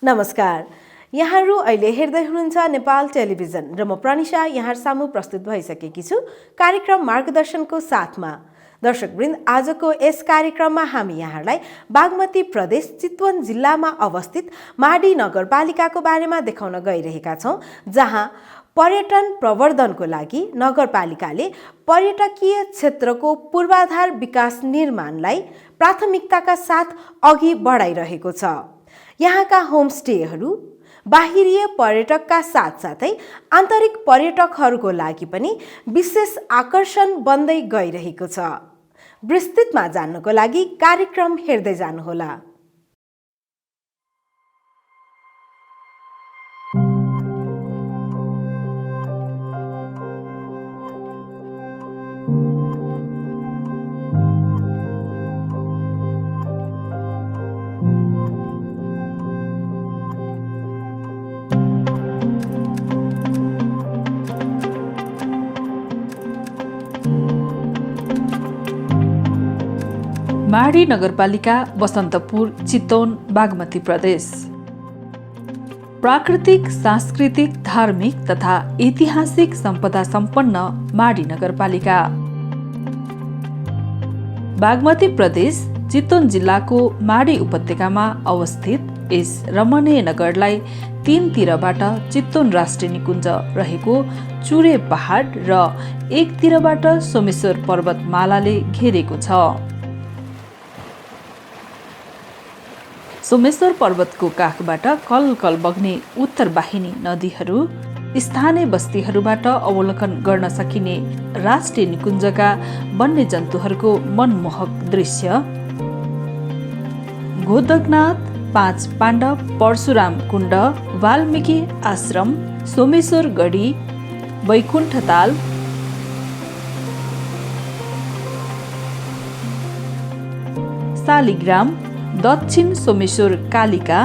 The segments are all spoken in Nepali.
नमस्कार। यहाँहरू अहिले हेर्दै हुनुहुन्छ नेपाल टेलिभिजन र म प्रनिशा यहाँ सामु प्रस्तुत भइसकेकी छु कार्यक्रम मार्गदर्शनको साथमा। दर्शकवृन्द, आजको यस कार्यक्रममा हामी यहाँलाई बागमती प्रदेश चितवन जिल्लामा अवस्थित माडी नगरपालिकाको बारेमा देखाउन गइरहेका छौं, जहाँ पर्यटन प्रवर्धनको लागि नगरपालिकाले पर्यटकीय क्षेत्रको पूर्वाधार विकास निर्माणलाई प्राथमिकताका साथ अघि बढाइरहेको छ। यहाँका होमस्टेहरू बाहिरिया पर्यटकका साथसाथै आन्तरिक पर्यटकहरूको लागि पनि विशेष आकर्षण बन्दै गइरहेको छ। विस्तृतमा जान्नको लागि कार्यक्रम हेर्दै जानुहोला। माडी नगरपालिका, बसन्तपुर, चितवन, बागमती प्रदेश। प्राकृतिक, सांस्कृतिक, धार्मिक तथा ऐतिहासिक सम्पदा सम्पन्न माडी नगरपालिका। बागमती प्रदेश चितवन जिल्लाको माडी उपत्यकामा अवस्थित यस रमणीय नगरलाई तीनतिरबाट चितवन राष्ट्रिय निकुञ्ज रहेको चुरे पहाड र एकतिरबाट सोमेश्वर पर्वतमालाले घेरेको छ। सोमेश्वर पर्वतको काखबाट कलकल बग्ने उत्तरवाहिनी नदीहरू, स्थानीय बस्तीहरूबाट अवलोकन गर्न सकिने राष्ट्रिय निकुञ्जका वन्यजन्तुहरूको मनमोहक दृश्य, गोदकनाथ, 5 पाण्डव, परशुराम कुण्ड, वाल्मीकि आश्रम, सोमेश्वर गढी, वैकुण्ठताल, शालिग्राम, दक्षिण सोमेश्वर कालिका,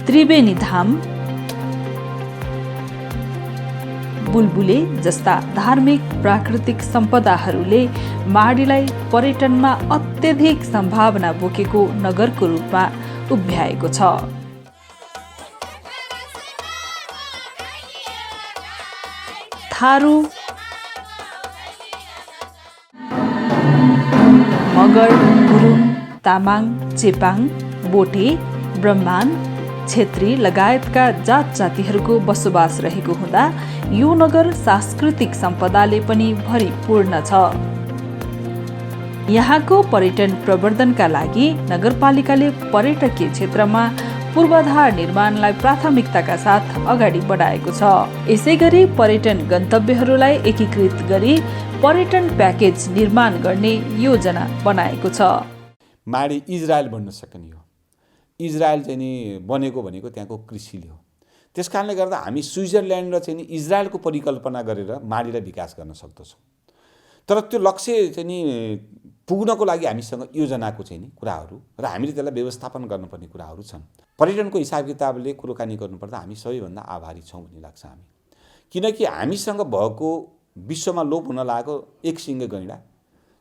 त्रिवेणी धाम, बुलबुले जस्ता धार्मिक प्राकृतिक सम्पदाहरूले माडीलाई पर्यटनमा अत्यधिक सम्भावना बोकेको नगरको रूपमा उभ्याएको छ। थारू, मगर, गुरुङ, तामाङ, चेपाङ, बोटे, ब्रह्माण, छेत्री लगायतका जात जातिहरूको बसोबास रहेको हुँदा यो नगर सांस्कृतिक सम्पदाले पनि भरिपूर्ण छ। यहाँको पर्यटन प्रवर्धनका लागि नगरपालिकाले पर्यटकीय क्षेत्रमा पूर्वाधार निर्माणलाई प्राथमिकताका साथ अगाडि बढाएको छ। यसैगरी पर्यटन गन्तव्यहरूलाई एकीकृत गरी पर्यटन प्याकेज निर्माण गर्ने योजना बनाएको छ। माडी इजरायल बन्न सक्ने हो। इजरायल चाहिँ नि बनेको भनेको त्यहाँको कृषिले हो। त्यसकारणले गर्दा हामी स्विजरल्यान्ड र चाहिँ नि इजरायलको परिकल्पना गरेर माडीलाई विकास गर्न सक्दछौँ। तर त्यो लक्ष्य चाहिँ नि पुग्नको लागि हामीसँग योजनाको चाहिँ नि कुराहरू र हामीले त्यसलाई व्यवस्थापन गर्नुपर्ने कुराहरू छन्। पर्यटनको हिसाब किताबले कुराकानी गर्नुपर्दा हामी सबैभन्दा आभारी छौँ भन्ने लाग्छ हामी। किनकि हामीसँग भएको विश्वमा लोप हुन लागेको एकसिङ्गे गैँडा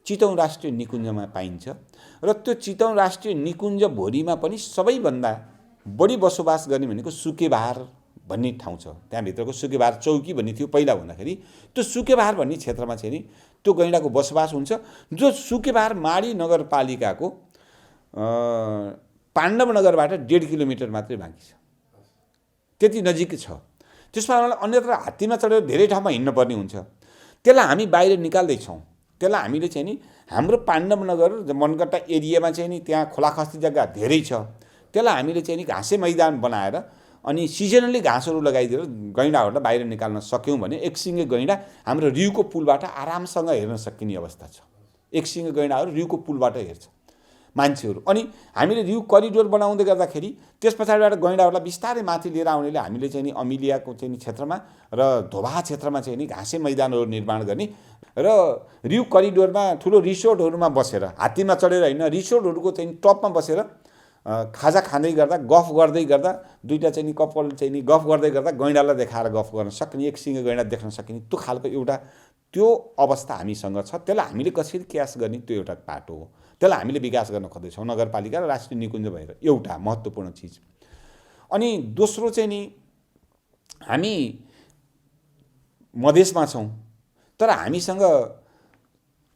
चितवन राष्ट्रिय निकुञ्जमा पाइन्छ र त्यो चितवन राष्ट्रिय निकुञ्ज भोरिमा पनि सबैभन्दा बढी बसोबास गर्ने भनेको सुकेबहार भन्ने ठाउँ छ। त्यहाँभित्रको सुकेबहार चौकी भन्ने थियो पहिला भन्दाखेरि। त्यो सुकेबहार भन्ने क्षेत्रमा चाहिँ नि त्यो गैँडाको बसोबास हुन्छ, जो सुकेबहार माडी नगरपालिकाको पाण्डव नगरबाट 1.5 किलोमिटर मात्रै बाँकी छ। त्यति नजिकै छ। त्यसमा अन्यत्र हात्तीमा चढेर धेरै ठाउँमा हिँड्नुपर्ने हुन्छ। त्यसलाई हामी बाहिर निकाल्दैछौँ। त्यसलाई हामीले चाहिँ नि हाम्रो पाण्डव नगर मनकट्टा एरियामा चाहिँ नि त्यहाँ खोलाखस्ती जग्गा धेरै छ। त्यसलाई हामीले चाहिँ नि घाँसे मैदान बनाएर अनि सिजनली घाँसहरू लगाइदिएर गैँडाहरूलाई बाहिर निकाल्न सक्यौँ भने एकसिङ्गे गैँडा हाम्रो रिउको पुलबाट आरामसँग हेर्न सकिने अवस्था छ। एकसिङ्गे गैँडाहरू रिउको पुलबाट हेर्छ मान्छेहरू। अनि हामीले रिउ करिडोर बनाउँदै गर्दाखेरि त्यस पछाडिबाट गैँडाहरूलाई बिस्तारै माथि लिएर आउनेले हामीले चाहिँ नि अमिलियाको चाहिँ नि क्षेत्रमा र धोबा क्षेत्रमा चाहिँ नि घाँसे मैदानहरू निर्माण गर्ने र रिउ करिडोरमा ठुलो रिसोर्टहरूमा बसेर हात्तीमा चढेर होइन, रिसोर्टहरूको चाहिँ टपमा बसेर खाजा खाँदै गर्दा गफ गर्दै गर्दा दुईटा चाहिँ नि कपाल चाहिँ नि गफ गर्दै गर्दा गैँडालाई देखाएर गफ गर्न सक्ने, एक सिङ्गे गैँडा देख्न सकिने त्यो खालको एउटा त्यो अवस्था हामीसँग छ। त्यसलाई हामीले कसरी क्यास गर्ने त्यो एउटा बाटो हो। त्यसलाई हामीले विकास गर्न खोज्दैछौँ नगरपालिका र राष्ट्रिय निकुञ्ज भएर, एउटा महत्त्वपूर्ण चिज। अनि दोस्रो चाहिँ नि हामी मधेसमा छौँ तर हामीसँग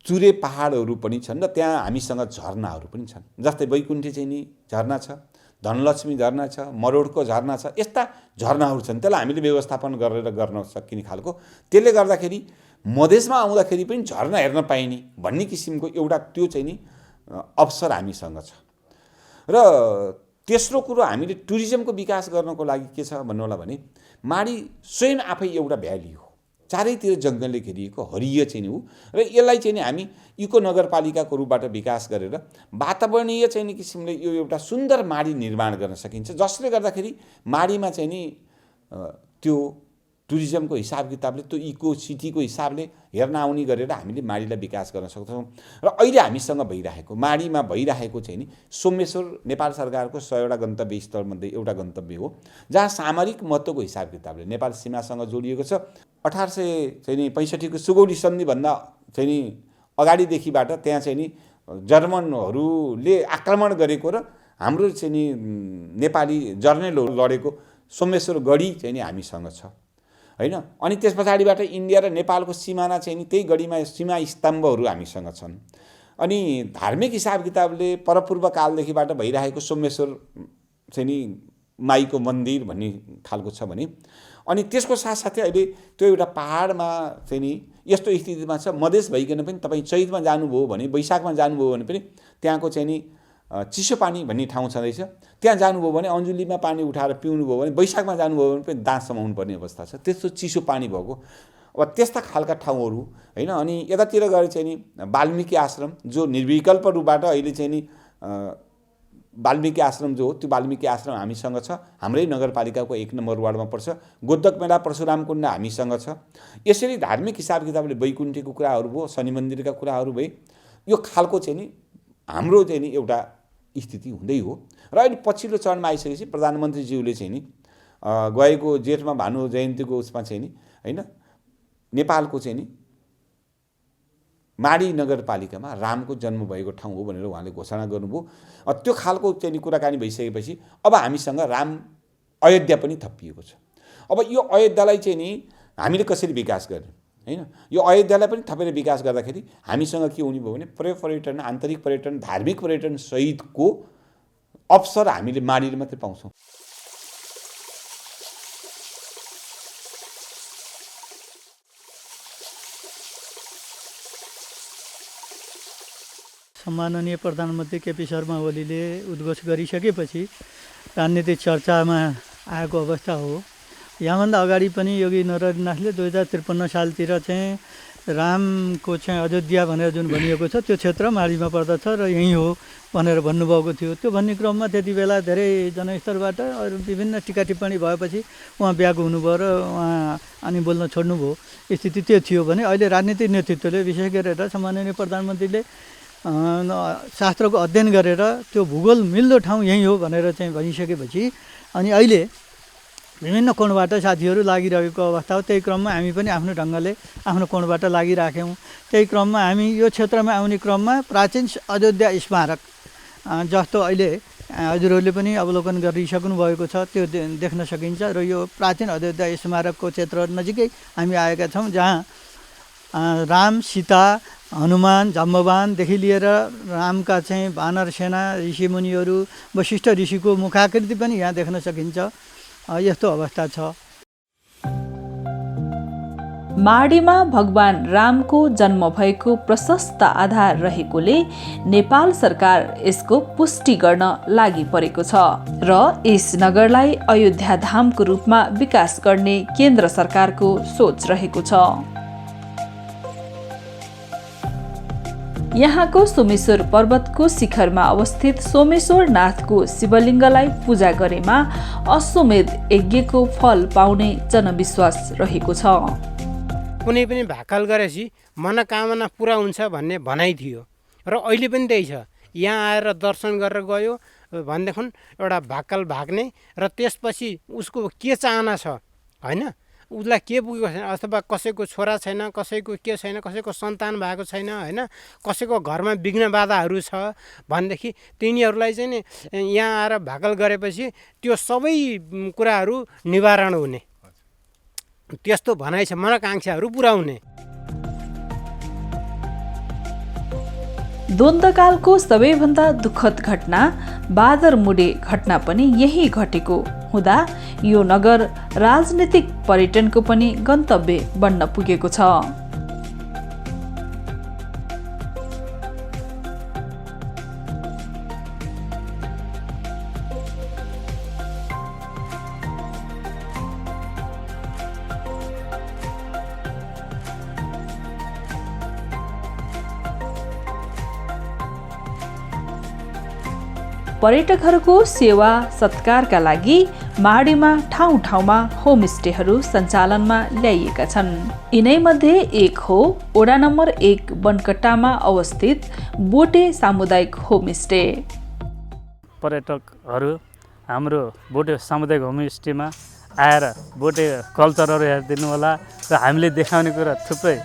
चुरे पहाडहरू पनि छन् र त्यहाँ हामीसँग झरनाहरू पनि छन्। जस्तै बैकुण्ठी चाहिँ नि झरना छ, धनलक्ष्मी झरना छ, मरोडको झरना छ, यस्ता झरनाहरू छन्। त्यसलाई हामीले व्यवस्थापन गरेर गर्न सकिने खालको, त्यसले गर्दाखेरि मधेसमा आउँदाखेरि पनि झरना हेर्न पाइने भन्ने किसिमको एउटा त्यो चाहिँ नि अवसर हामीसँग छ। र तेस्रो कुरो हामीले टुरिज्मको विकास गर्नको लागि के छ भन्नु होला भने माडी स्वयं आफै एउटा भ्याली हो, चारैतिर जङ्गलले घेरिएको हरियो चाहिँ नि हो। र यसलाई चाहिँ नि हामी इको नगरपालिकाको रूपबाट विकास गरेर वातावरणीय चाहिँ नि किसिमले यो एउटा सुन्दर माडी निर्माण गर्न सकिन्छ, जसले गर्दाखेरि माडीमा चाहिँ नि त्यो टुरिज्मको हिसाब किताबले, त्यो इको सिटीको हिसाबले हेर्न आउने गरेर हामीले माडीलाई विकास गर्न सक्छौँ। र अहिले हामीसँग भइरहेको माडीमा भइरहेको चाहिँ नि सोमेश्वर नेपाल सरकारको 100वटा गन्तव्य स्थलमध्ये एउटा गन्तव्य हो, जहाँ सामरिक महत्त्वको हिसाब किताबले नेपाल सीमासँग जोडिएको छ। 1865 को सुगौली सन्धिभन्दा चाहिँ नि अगाडिदेखिबाट त्यहाँ चाहिँ नि जर्मनहरूले आक्रमण गरेको र हाम्रो चाहिँ नि नेपाली जर्नेलहरू लडेको सोमेश्वर गढी चाहिँ नि हामीसँग छ हैन। अनि त्यस पछाडिबाट इन्डिया र नेपालको सिमाना चाहिँ नि त्यही गढीमा सीमा स्तम्भहरू हामीसँग छन्। अनि धार्मिक हिसाब किताबले परपूर्व कालदेखिबाट भइरहेको सोमेश्वर चाहिँ नि माईको मन्दिर भन्ने खालको छ भने, अनि त्यसको साथसाथै अहिले त्यो एउटा पहाडमा चाहिँ नि यस्तो स्थितिमा छ, मधेस भइकन पनि तपाईँ चैतमा जानुभयो भने, वैशाखमा जानुभयो भने पनि त्यहाँको चाहिँ नि चिसो पानी भन्ने ठाउँ छँदैछ, त्यहाँ जानुभयो भने अन्जुलीमा पानी उठाएर पिउनुभयो भने, वैशाखमा जानुभयो भने पनि दाँत समाउनु पर्ने अवस्था छ, त्यस्तो चिसो पानी भएको। अब त्यस्ता खालका ठाउँहरू हैन। अनि यतातिर गएर चाहिँ नि वाल्मिकी आश्रम जो निर्विकल्प रूपबाट अहिले चाहिँ नि वाल्मिकी आश्रम जो हो त्यो वाल्मिकी आश्रम हामीसँग छ, हाम्रै नगरपालिकाको 1 नम्बर वार्डमा पर्छ। गोद्धक मेला परशुराम कुण्ड हामीसँग छ। यसरी धार्मिक हिसाब किताबले बैकुण्ठीको कुराहरू भयो, शनि मन्दिरका कुराहरू भए, यो खालको चाहिँ नि हाम्रो चाहिँ नि एउटा स्थिति हुँदै हो। र अहिले पछिल्लो चरणमा आइसकेपछि प्रधानमन्त्रीज्यूले चाहिँ नि गएको जेठमा भानु जयन्तीको उसमा चाहिँ नि हैन नेपालको चाहिँ नि माडी नगरपालिकामा रामको जन्म भएको ठाउँ हो भनेर उहाँले घोषणा गर्नुभयो। त्यो खालको चाहिँ नि कुराकानी भइसकेपछि अब हामीसँग राम अयोध्या पनि थपिएको छ। अब यो अयोध्यालाई चाहिँ नि हामीले कसरी विकास गर्ने हैन, यो अयोध्यालाई पनि थपेर विकास गर्दाखेरि हामीसँग के हुने भयो भने पर्यटन, आन्तरिक पर्यटन, धार्मिक पर्यटन सहितको अवसर हामीले माडीले मात्रै पाउँछौँ। सम्माननीय प्रधानमन्त्री केपी शर्मा ओलीले उद्घोष गरिसकेपछि राजनीतिक चर्चामा आएको अवस्था हो। यहाँभन्दा अगाडि पनि योगी नरहरिनाथले 2053 सालतिर चाहिँ रामको चाहिँ अयोध्या भनेर जुन भनिएको छ त्यो क्षेत्र माडीमा पर्दछ र यहीँ हो भनेर भन्नुभएको थियो। त्यो भन्ने क्रममा त्यति बेला धेरै जनस्तरबाट अरू विभिन्न टिका टिप्पणी भएपछि उहाँ ब्याग हुनुभयो र उहाँ अनि बोल्न छोड्नुभयो। स्थिति त्यो थियो भने अहिले राजनीतिक नेतृत्वले विशेष गरेर सम्माननीय प्रधानमन्त्रीले शास्त्रको अध्ययन गरेर त्यो भूगोल मिल्दो ठाउँ यहीँ हो भनेर चाहिँ भनिसकेपछि अनि अहिले विभिन्न कोणबाट साथीहरू लागिरहेको अवस्था हो। त्यही क्रममा हामी पनि आफ्नो ढङ्गले आफ्नो कोणबाट लागिराख्यौँ। त्यही क्रममा हामी यो क्षेत्रमा आउने क्रममा प्राचीन अयोध्या स्मारक जस्तो अहिले हजुरहरूले पनि अवलोकन गरिसक्नु भएको छ त्यो देख्न सकिन्छ। र यो प्राचीन अयोध्या स्मारकको क्षेत्र नजिकै हामी आएका छौँ, जहाँ राम, सीता, हनुमान, जाम्बवानदेखि लिएर रामका चाहिँ वानर सेना, ऋषिमुनिहरू, वशिष्ठ ऋषिको मुखाकृति पनि यहाँ देख्न सकिन्छ। यस्तो अवस्था छ। माडीमा भगवान रामको जन्म भएको प्रशस्त आधार रहेकोले नेपाल सरकार यसको पुष्टि गर्न लागि परेको छ र यस नगरलाई अयोध्या धामको रूपमा विकास गर्ने केन्द्र सरकारको सोच रहेको छ। यहाँको सोमेश्वर पर्वतको शिखरमा अवस्थित सोमेश्वर नाथको शिवलिङ्गलाई पूजा गरेमा अश्वमेध यज्ञको फल पाउने जनविश्वास रहेको छ। कुनै पनि भाकल गरेपछि मनोकामना पुरा हुन्छ भन्ने भनाइ थियो र अहिले पनि त्यही छ। यहाँ आएर दर्शन गरेर गयो भनेदेखि एउटा भाकल भाग्ने र त्यसपछि उसको के चाहना छ हैन, उसलाई के पुगेको छैन अथवा कसैको छोरा छैन, कसैको के छैन, कसैको सन्तान भएको छैन होइन, कसैको घरमा विघ्न बाधाहरू छ भनेदेखि तिनीहरूलाई चाहिँ नि यहाँ आएर भाकल गरेपछि त्यो सबै कुराहरू निवारण हुने त्यस्तो भनाइ छ, मनोकाङ्क्षाहरू पुरा हुने। द्वन्द्वकालको सबैभन्दा दुःखद घटना बादरमुडे घटना पनि यही घटेको हुँदा यो नगर राजनीतिक पर्यटनको पनि गन्तव्य बन्न पुगेको छ। पर्यटकहरूको सेवा सत्कारका लागि माडीमा ठाउँ ठाउँमा होमस्टेहरू सञ्चालनमा ल्याइएका छन्। यिनैमध्ये एक हो वडा नम्बर 1 बनकट्टामा अवस्थित बोटे सामुदायिक होमस्टे। पर्यटकहरू हाम्रो बोटे सामुदायिक होमस्टेमा आएर बोटे कल्चरहरू हेरिदिनु होला र हामीले देखाउने कुरा थुप्रै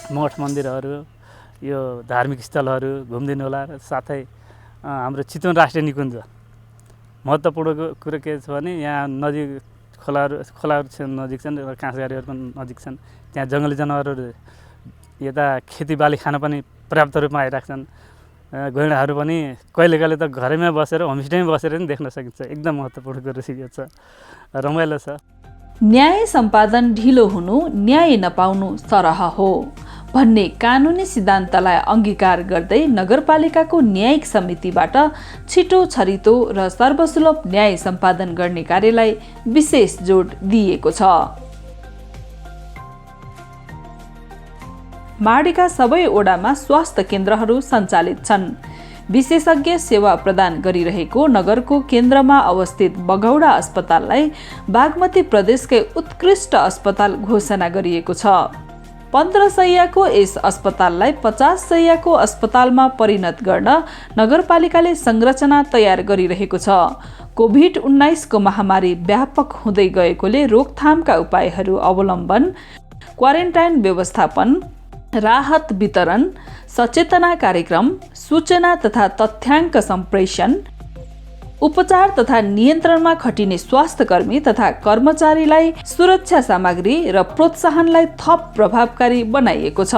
मठ मन्दिरहरू, यो धार्मिक स्थलहरू घुमिदिनु होला र साथै हाम्रो चितवन राष्ट्रिय निकुञ्ज महत्त्वपूर्ण कुरो के छ भने यहाँ नजिक खोलाहरू नजिक छन् र काँसघारीहरू पनि नजिक छन्। त्यहाँ जङ्गली जनावरहरू यता खेतीबाली खान पनि पर्याप्त रूपमा आइरहेको छन्। गैँडाहरू पनि कहिले कहिले त घरैमा बसेर होमस्टेमै बसेर पनि देख्न सकिन्छ। एकदम महत्त्वपूर्ण कुरो सिकेको छ, रमाइलो छ। न्याय सम्पादन ढिलो हुनु न्याय नपाउनु सरह हो भन्ने कानुनी सिद्धान्तलाई अङ्गीकार गर्दै नगरपालिकाको न्यायिक समितिबाट छिटो छरितो र सर्वसुलभ न्याय सम्पादन गर्ने कार्यलाई विशेष जोड दिइएको छ। माडीका सबै वडामा स्वास्थ्य केन्द्रहरू सञ्चालित छन्। विशेषज्ञ सेवा प्रदान गरिरहेको नगरको केन्द्रमा अवस्थित बगौडा अस्पताललाई बागमती प्रदेशकै उत्कृष्ट अस्पताल घोषणा गरिएको छ। 15 शय्याको यस अस्पताललाई 50 शय्याको अस्पतालमा परिणत गर्न नगरपालिकाले संरचना तयार गरिरहेको छ। कोभिड-19 को महामारी व्यापक हुँदै गएकोले रोकथामका उपायहरू अवलम्बन, क्वारेन्टाइन व्यवस्थापन, राहत वितरण, सचेतना कार्यक्रम, सूचना तथा तथ्याङ्क सम्प्रेषण, उपचार तथा नियन्त्रणमा खटिने स्वास्थ्यकर्मी तथा कर्मचारीलाई सुरक्षा सामग्री र प्रोत्साहनलाई थप प्रभावकारी बनाइएको छ।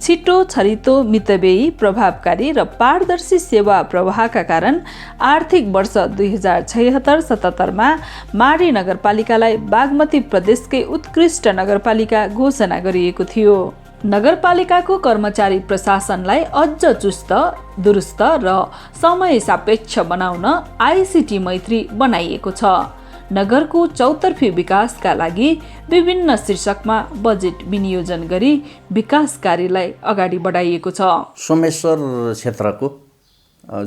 छिटो छरितो मितव्ययी प्रभावकारी र पारदर्शी सेवा प्रवाहका कारण आर्थिक वर्ष 2076-77 मा माडी नगरपालिकालाई बागमती प्रदेशकै उत्कृष्ट नगरपालिका घोषणा गरिएको थियो। नगरपालिकाको कर्मचारी प्रशासनलाई अझ चुस्त, दुरुस्त र समय सापेक्ष बनाउन आइसिटी मैत्री बनाइएको छ। नगरको चौतर्फी विकासका लागि विभिन्न शीर्षकमा बजेट विनियोजन गरी विकास कार्यलाई अगाडि बढाइएको छ। सोमेश्वर क्षेत्रको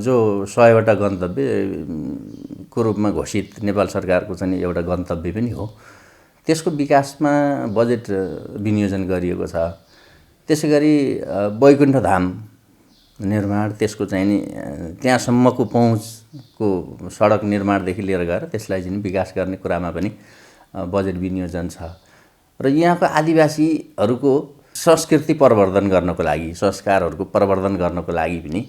जो 100वटा गन्तव्यको रूपमा घोषित नेपाल सरकारको चाहिँ एउटा गन्तव्य पनि हो, त्यसको विकासमा बजेट विनियोजन गरिएको छ। त्यसै गरी वैकुण्ठ धाम निर्माण, त्यसको चाहिँ नि त्यहाँसम्मको पहुँचको सडक निर्माणदेखि लिएर गएर त्यसलाई चाहिँ विकास गर्ने कुरामा पनि बजेट विनियोजन छ। र यहाँको आदिवासीहरूको संस्कृति प्रवर्धन गर्नको लागि, संस्कारहरूको प्रवर्धन गर्नको लागि पनि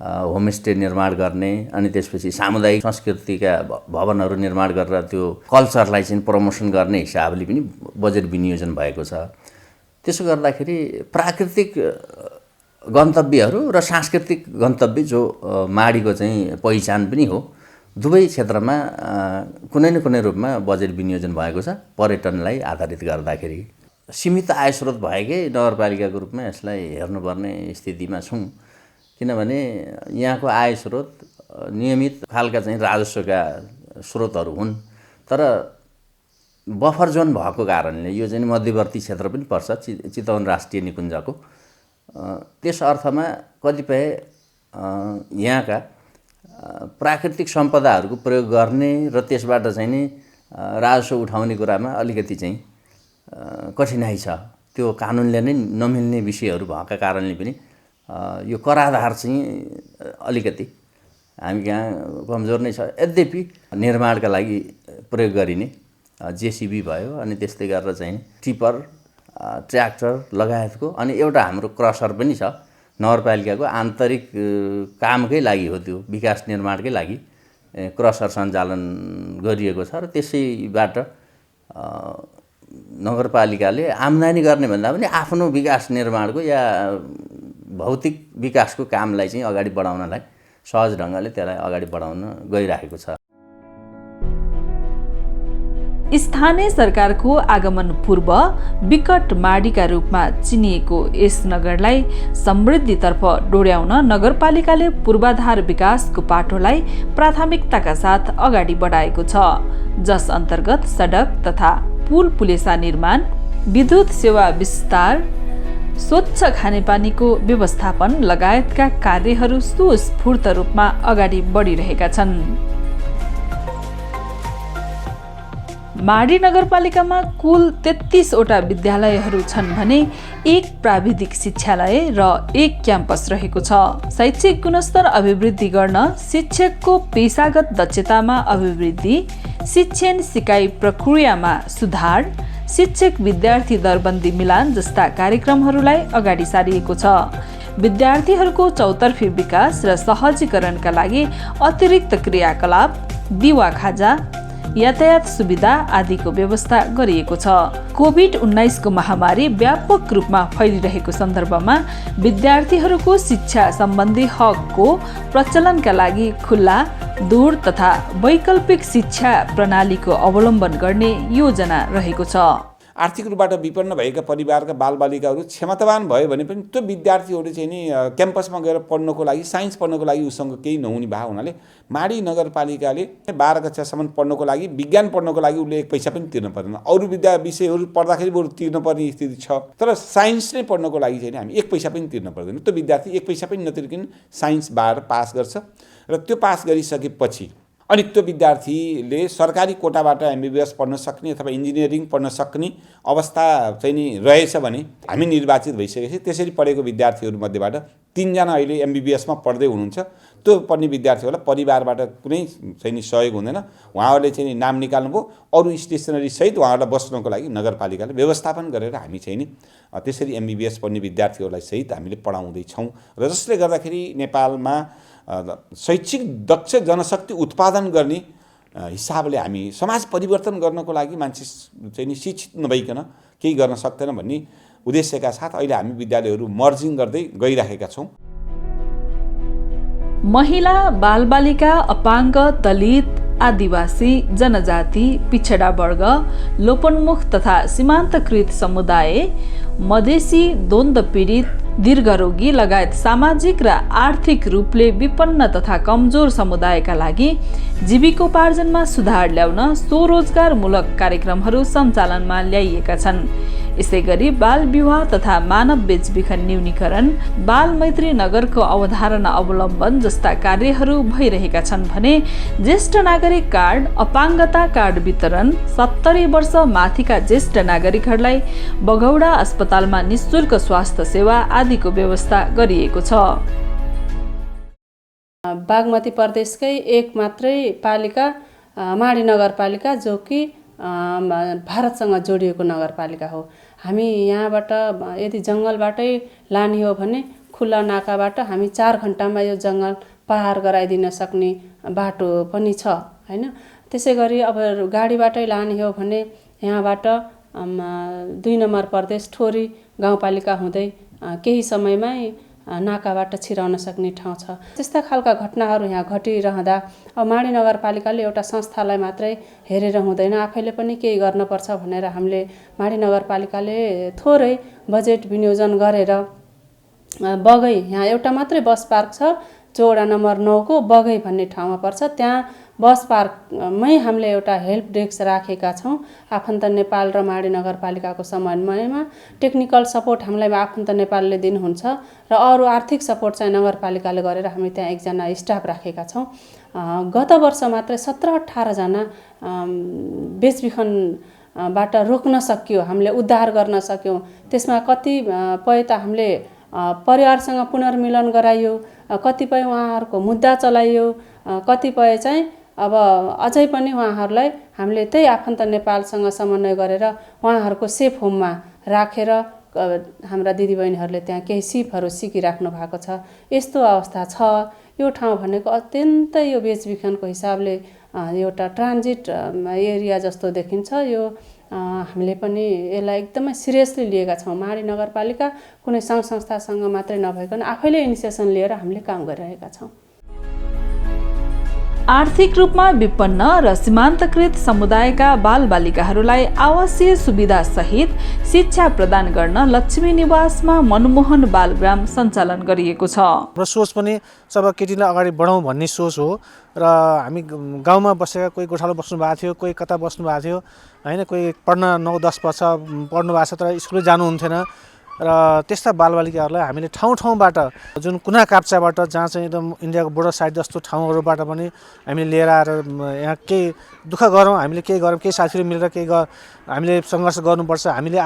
होमस्टे निर्माण गर्ने, अनि त्यसपछि सामुदायिक संस्कृतिका भवनहरू निर्माण गरेर त्यो कल्चरलाई चाहिँ प्रमोसन गर्ने हिसाबले पनि बजेट विनियोजन भएको छ। त्यसो गर्दाखेरि प्राकृतिक गन्तव्यहरू र सांस्कृतिक गन्तव्य जो माडीको चाहिँ पहिचान पनि हो, दुवै क्षेत्रमा कुनै न कुनै रूपमा बजेट विनियोजन भएको छ। पर्यटनलाई आधारित गर्दाखेरि सीमित आय स्रोत भएकै नगरपालिकाको रूपमा यसलाई हेर्नुपर्ने स्थितिमा छौँ, किनभने यहाँको आय स्रोत नियमित खालका चाहिँ राजस्वका स्रोतहरू हुन्। तर बफर जोन भएको कारणले यो चाहिँ मध्यवर्ती क्षेत्र पनि पर्छ चितवन राष्ट्रिय निकुञ्जको। त्यस अर्थमा कतिपय यहाँका प्राकृतिक सम्पदाहरूको प्रयोग गर्ने र त्यसबाट चाहिँ नि राजस्व उठाउने कुरामा अलिकति चाहिँ कठिनाइ छ। त्यो कानुनले नै नमिल्ने विषयहरू भएका कारणले पनि यो कराधार चाहिँ अलिकति हामी कहाँ कमजोर नै छ। यद्यपि निर्माणका लागि प्रयोग गरिने जेसिबी भयो, अनि त्यस्तै गरेर चाहिँ टिपर, ट्र्याक्टर लगायतको, अनि एउटा हाम्रो क्रसर पनि छ नगरपालिकाको आन्तरिक कामकै लागि हो, त्यो विकास निर्माणकै लागि क्रसर सञ्चालन गरिएको छ र त्यसैबाट नगरपालिकाले आम्दानी गर्ने भन्दा पनि आफ्नो विकास निर्माणको या भौतिक विकासको कामलाई चाहिँ अगाडि बढाउनलाई सहज ढङ्गले त्यसलाई अगाडि बढाउन गइरहेको छ। स्थानीय सरकारको आगमन पूर्व विकट माडीका रूपमा चिनिएको यस नगरलाई समृद्धितर्फ डोर्याउन नगरपालिकाले पूर्वाधार विकासको पाटोलाई प्राथमिकताका साथ अगाडि बढाएको छ, जस अन्तर्गत सडक तथा पुल पुलेसा निर्माण, विद्युत सेवा विस्तार, स्वच्छ खानेपानीको व्यवस्थापन लगायतका कार्यहरू सुस्फूर्त रूपमा अगाडि बढिरहेका छन्। माडी नगरपालिकामा कुल 33वटा विद्यालयहरू छन् भने 1 प्राविधिक शिक्षालय र 1 क्याम्पस रहेको छ। शैक्षिक गुणस्तर अभिवृद्धि गर्न शिक्षकको पेशागत दक्षतामा अभिवृद्धि, शिक्षण सिकाइ प्रक्रियामा सुधार, शिक्षक विद्यार्थी दरबन्दी मिलान जस्ता कार्यक्रमहरूलाई अगाडि सारिएको छ। विद्यार्थीहरूको चौतर्फी विकास र सहजीकरणका लागि अतिरिक्त क्रियाकलाप, दिवा खाजा, यातायात सुविधा आदिको व्यवस्था गरिएको छ। कोभिड-19 को महामारी व्यापक रूपमा फैलिरहेको सन्दर्भमा विद्यार्थीहरूको शिक्षा सम्बन्धी हकको प्रचलनका लागि खुल्ला, दूर तथा वैकल्पिक शिक्षा प्रणालीको अवलम्बन गर्ने योजना रहेको छ। आर्थिक रूपबाट विपन्न भएका परिवारका बालबालिकाहरू क्षमतावान भयो भने पनि त्यो विद्यार्थीहरू चाहिँ नि क्याम्पसमा गएर पढ्नको लागि, साइन्स पढ्नको लागि उसँग केही नहुने भए हुनाले माडी नगरपालिकाले 12 कक्षासम्म पढ्नको लागि, विज्ञान पढ्नको लागि उसले 1 पैसा पनि तिर्नु पर्दैन। अरू विषयहरू पढ्दाखेरि बरु तिर्नुपर्ने स्थिति छ, तर साइन्स नै पढ्नको लागि चाहिँ हामी 1 पैसा पनि तिर्नु पर्दैन। त्यो विद्यार्थी 1 पैसा पनि नतिर्किन साइन्स 12 पास गर्छ र त्यो पास गरिसकेपछि अनि त्यो विद्यार्थीले सरकारी कोटाबाट एमबिबिएस पढ्न सक्ने अथवा इन्जिनियरिङ पढ्न सक्ने अवस्था चाहिँ नि रहेछ भने हामी निर्वाचित भइसकेपछि त्यसरी पढेको विद्यार्थीहरूमध्येबाट 3 जना अहिले एमबिबिएसमा पढ्दै हुनुहुन्छ। त्यो पढ्ने विद्यार्थीहरूलाई परिवारबाट कुनै चाहिँ नि सहयोग हुँदैन। उहाँहरूले चाहिँ नि नाम निकाल्नुभयो, अरू स्टेसनरी सहित उहाँहरूलाई बस्नको लागि नगरपालिकाले व्यवस्थापन गरेर हामी चाहिँ नि त्यसरी एमबिबिएस पढ्ने विद्यार्थीहरूलाई सहित हामीले पढाउँदैछौँ र जसले गर्दाखेरि नेपालमा शैक्षिक दक्ष जनशक्ति उत्पादन गर्ने हिसाबले हामी समाज परिवर्तन गर्नको लागि मान्छे चाहिँ नि शिक्षित नभइकन केही गर्न सक्दैन भन्ने उद्देश्यका साथ अहिले हामी विद्यालयहरू मर्जिङ गर्दै गइरहेका छौँ। महिला, बालबालिका, अपाङ्ग, दलित, आदिवासी, जनजाति, पिछडा वर्ग, लोपन्मुख तथा सीमान्तकृत समुदाय, मधेसी, द्वन्द्व पीडित, दीर्घरोगी लगायत सामाजिक र आर्थिक रूपले विपन्न तथा कमजोर समुदायका लागि जीविकोपार्जनमा सुधार ल्याउन स्वरोजगारमूलक कार्यक्रमहरू सञ्चालनमा ल्याइएका छन्। यसै गरी बाल विवाह तथा मानव बेचबिखन न्यूनीकरण, बाल मैत्री नगरको अवधारणा अवलम्बन जस्ता कार्यहरू भइरहेका छन् भने ज्येष्ठ नागरिक कार्ड, अपाङ्गता कार्ड वितरण, 70 वर्ष माथिका ज्येष्ठ नागरिकहरूलाई बगौडा अस्पतालमा निःशुल्क स्वास्थ्य सेवा आदिको व्यवस्था गरिएको छ। बागमती प्रदेशकै एक मात्रै पालिका माडी नगरपालिका जो कि भारतसँग जोडिएको नगरपालिका हो। हामी यहाँबाट यदि जङ्गलबाटै लाने हो भने खुल्ला नाकाबाट हामी 4 घण्टामा यो जङ्गल पार गराइदिन सक्ने बाटो पनि छ हैन। त्यसै गरी अब गाडीबाटै लाने हो भने यहाँबाट 2 नम्बर प्रदेश ठोरी गाउँपालिका हुँदै केही समयमै नाकाबाट छिराउन सक्ने ठाउँ छ। त्यस्ता खालका घटनाहरू यहाँ घटिरहँदा अब माडी नगरपालिकाले एउटा संस्थालाई मात्रै हेरेर हुँदैन, आफैले पनि केही गर्नुपर्छ भनेर हामीले माडी नगरपालिकाले थोरै बजेट विनियोजन गरेर बगै, यहाँ एउटा मात्रै बस पार्क छ जो वडा नम्बर 9 को बगै भन्ने ठाउँमा पर्छ। त्यहाँ बस पार्कमै हामीले एउटा हेल्प डेस्क राखेका छौँ। आफन्त नेपाल र माडी नगरपालिकाको समन्वयमा टेक्निकल सपोर्ट हामीलाई आफन्त नेपालले दिनुहुन्छ र अरू आर्थिक सपोर्ट चाहिँ नगरपालिकाले गरेर हामी त्यहाँ एकजना स्टाफ राखेका छौँ। गत वर्ष मात्रै 17-18 जना बेचबिखनबाट रोक्न सकियो, हामीले उद्धार गर्न सक्यौँ। त्यसमा कतिपय त हामीले परिवारसँग पुनर्मिलन गराइयो, कतिपय उहाँहरूको मुद्दा चलाइयो, कतिपय चाहिँ अब अझै पनि उहाँहरूलाई हामीले त्यही आफन्त नेपालसँग समन्वय गरेर उहाँहरूको सेफ होममा राखेर हाम्रा दिदीबहिनीहरूले त्यहाँ केही सिपहरू सिकिराख्नु भएको छ। यस्तो अवस्था छ। यो ठाउँ भनेको अत्यन्तै यो बेचबिखनको हिसाबले एउटा ट्रान्जिट एरिया जस्तो देखिन्छ। यो हामीले पनि यसलाई एकदमै सिरियसली लिएका छौँ। माडी नगरपालिका कुनै सङ्घ संस्थासँग मात्रै नभइकन आफैले इनिसिएसन लिएर हामीले काम गरिरहेका छौँ। आर्थिक रूपमा विपन्न र सीमान्तकृत समुदायका बालबालिकाहरूलाई आवासीय सुविधा सहित शिक्षा प्रदान गर्न लक्ष्मी निवासमा मनमोहन बालग्राम सञ्चालन गरिएको छ। र सोच पनि सब केटीलाई अगाडि बढाउँ भन्ने सोच हो। र हामी गाउँमा बसेका कोही गोठालो बस्नु भएको थियो, कोही कता बस्नु भएको थियो होइन, कोही पढ्न 9-10 वर्ष पढ्नु भएको छ तर स्कुलै जानुहुन्थेन। र त्यस्ता बालबालिकाहरूलाई हामीले ठाउँ-ठाउँबाट जुन कुना काप्चाबाट जहाँ चाहिँ एकदम इन्डियाको बोर्डर साइड जस्तो ठाउँहरूबाट पनि हामीले लिएर आएर यहाँ केही दुःख गरौँ, हामीले केही गरौँ, केही साथीहरू मिलेर हामीले सङ्घर्ष गर्नुपर्छ। हामीले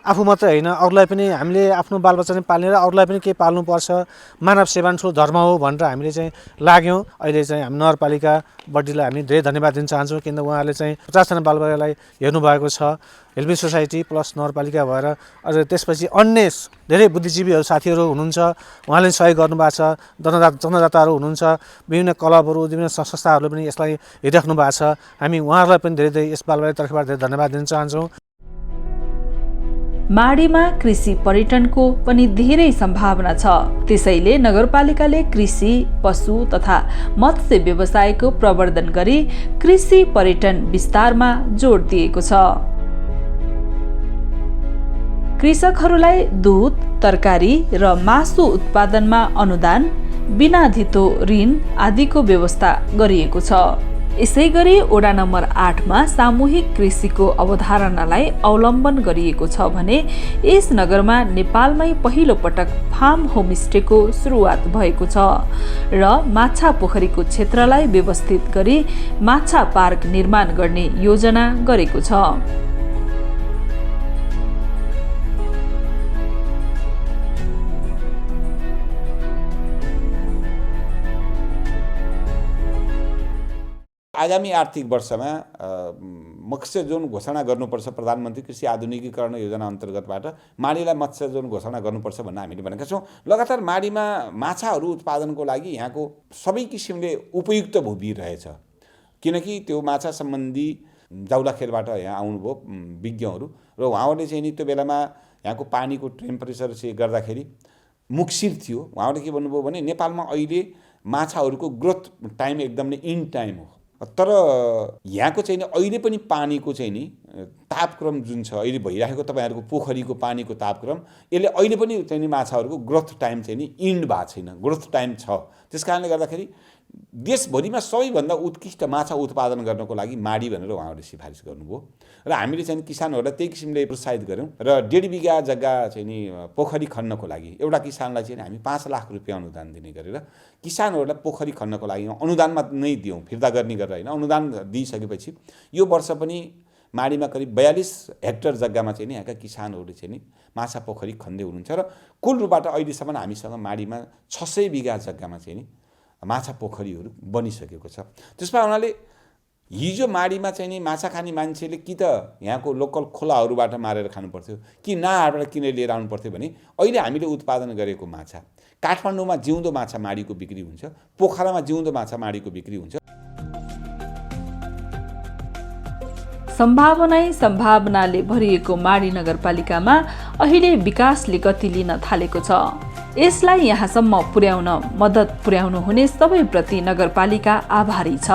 आफू मात्रै होइन अरूलाई पनि हामीले आफ्नो बालबच्चा नै पाल्ने र अरूलाई पनि केही पाल्नुपर्छ। मानव सेवा ठुलो धर्म हो भनेर हामीले चाहिँ लाग्यौँ। अहिले चाहिँ हामी नगरपालिका बडीलाई हामी धेरै धन्यवाद दिन चाहन्छौँ किन उहाँहरूले चाहिँ 50जना बालबालिकालाई हेर्नुभएको छ। हेल्पिङ सोसाइटी प्लस नगरपालिका भएर अझ त्यसपछि अन्य धेरै बुद्धिजीवीहरू साथीहरू हुनुहुन्छ, उहाँले सहयोग गर्नुभएको छ। जनदाताहरू हुनुहुन्छ, विभिन्न क्लबहरू विभिन्न संस्थाहरूले पनि यसलाई हेरिराख्नु भएको छ। हामी उहाँहरूलाई पनि धेरै यस बालबालिका तर्फबाट धेरै धन्यवाद दिन चाहन्छौँ। माडीमा कृषि पर्यटनको पनि धेरै सम्भावना छ। त्यसैले नगरपालिकाले कृषि, पशु तथा मत्स्य व्यवसायको प्रवर्धन गरी कृषि पर्यटन विस्तारमा जोड दिएको छ। कृषकहरूलाई दूध, तरकारी र मासु उत्पादनमा अनुदान, बिना धितो ऋण आदिको व्यवस्था गरिएको छ। यसैगरी वडा नम्बर 8 मा सामूहिक कृषिको अवधारणालाई अवलम्बन गरिएको छ भने यस नगरमा नेपालमै पहिलो पटक फार्म होमस्टेको सुरुवात भएको छ र माछा पोखरीको क्षेत्रलाई व्यवस्थित गरी माछा पार्क निर्माण गर्ने योजना गरेको छ। आगामी आर्थिक वर्षमा मत्स्य जोन घोषणा गर्नुपर्छ। प्रधानमन्त्री कृषि आधुनिकीकरण योजना अन्तर्गतबाट माडीलाई मत्स्य जोन घोषणा गर्नुपर्छ भन्ने हामीले भनेका छौँ। लगातार माडीमा माछाहरू उत्पादनको लागि यहाँको सबै किसिमले उपयुक्त भूमि रहेछ, किनकि त्यो माछा सम्बन्धी जाउलाखेलबाट यहाँ आउनुभयो विज्ञहरू र उहाँहरूले चाहिँ नि त्यो बेलामा यहाँको पानीको टेम्परेचर चाहिँ गर्दाखेरि मुक्सिर थियो। उहाँहरूले के भन्नुभयो भने नेपालमा अहिले माछाहरूको ग्रोथ टाइम एकदम नै इन टाइम हो, तर यहाँको चाहिँ नि अहिले पनि पानीको चाहिँ नि तापक्रम जुन छ अहिले भइरहेको तपाईँहरूको पोखरीको पानीको तापक्रम यसले अहिले पनि चाहिँ नि माछाहरूको ग्रोथ टाइम चाहिँ नि इन्ड भएको छैन, ग्रोथ टाइम छ। त्यस कारणले गर्दाखेरि देशभरिमा सबैभन्दा उत्कृष्ट माछा उत्पादन गर्नको लागि माडी भनेर उहाँहरूले सिफारिस गर्नुभयो र हामीले चाहिँ किसानहरूलाई त्यही किसिमले प्रोत्साहित गऱ्यौँ र 1.5 बिघा जग्गा चाहिँ नि पोखरी खन्नको लागि एउटा किसानलाई चाहिँ हामी 5 लाख रुपियाँ अनुदान दिने गरेर किसानहरूलाई पोखरी खन्नको लागि अनुदानमा नै दियौँ, फिर्ता गर्ने गरेर होइन। अनुदान दिइसकेपछि यो वर्ष पनि माडीमा करिब 42 हेक्टर जग्गामा चाहिँ नि यहाँका किसानहरूले चाहिँ नि माछा पोखरी खन्दै हुनुहुन्छ र कुल रूपबाट अहिलेसम्म हामीसँग माडीमा 600 बिघा जग्गामा चाहिँ नि माछा पोखरीहरू बनिसकेको छ। त्यसमा हुनाले हिजो माडीमा चाहिँ नि माछा खाने मान्छेले कि त यहाँको लोकल खोलाहरूबाट मारेर खानु पर्थ्यो कि नाहारबाट किनेर लिएर आउनु पर्थ्यो भने अहिले हामीले उत्पादन गरेको माछा काठमाडौँमा जिउँदो माछा माडीको बिक्री हुन्छ, पोखरामा जिउँदो माछा माडीको बिक्री हुन्छ। सम्भावनाले भरिएको माडी नगरपालिकामा अहिले विकासले गति लिन थालेको छ। यसलाई यहाँसम्म पुर्याउन मद्दत पुर्याउनु हुने सबैप्रति नगरपालिका आभारी छ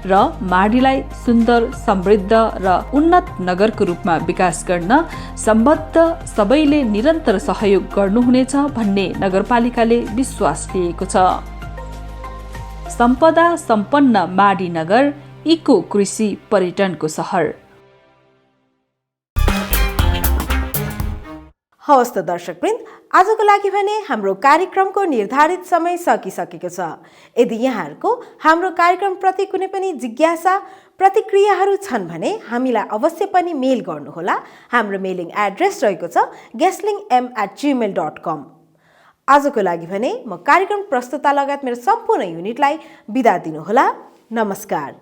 र माडीलाई सुन्दर, समृद्ध र उन्नत नगरको रूपमा विकास गर्न सम्बद्ध सबैले निरन्तर सहयोग गर्नुहुनेछ भन्ने नगरपालिकाले विश्वास लिएको छ। सम्पदा सम्पन्न माडी नगर इको कृषि पर्यटनको सहर। हवस् त दर्शकवृन्द, आजको लागि भने हाम्रो कार्यक्रमको निर्धारित समय सकिसकेको छ। यदि यहाँहरूको हाम्रो कार्यक्रमप्रति कुनै पनि जिज्ञासा प्रतिक्रियाहरू छन् भने हामीलाई अवश्य पनि मेल गर्नुहोला। हाम्रो मेलिङ एड्रेस रहेको छ guestlingm@gmail.com। आजको लागि भने म कार्यक्रम प्रस्तुता लगायत मेरो सम्पूर्ण युनिटलाई बिदा दिनुहोला। नमस्कार।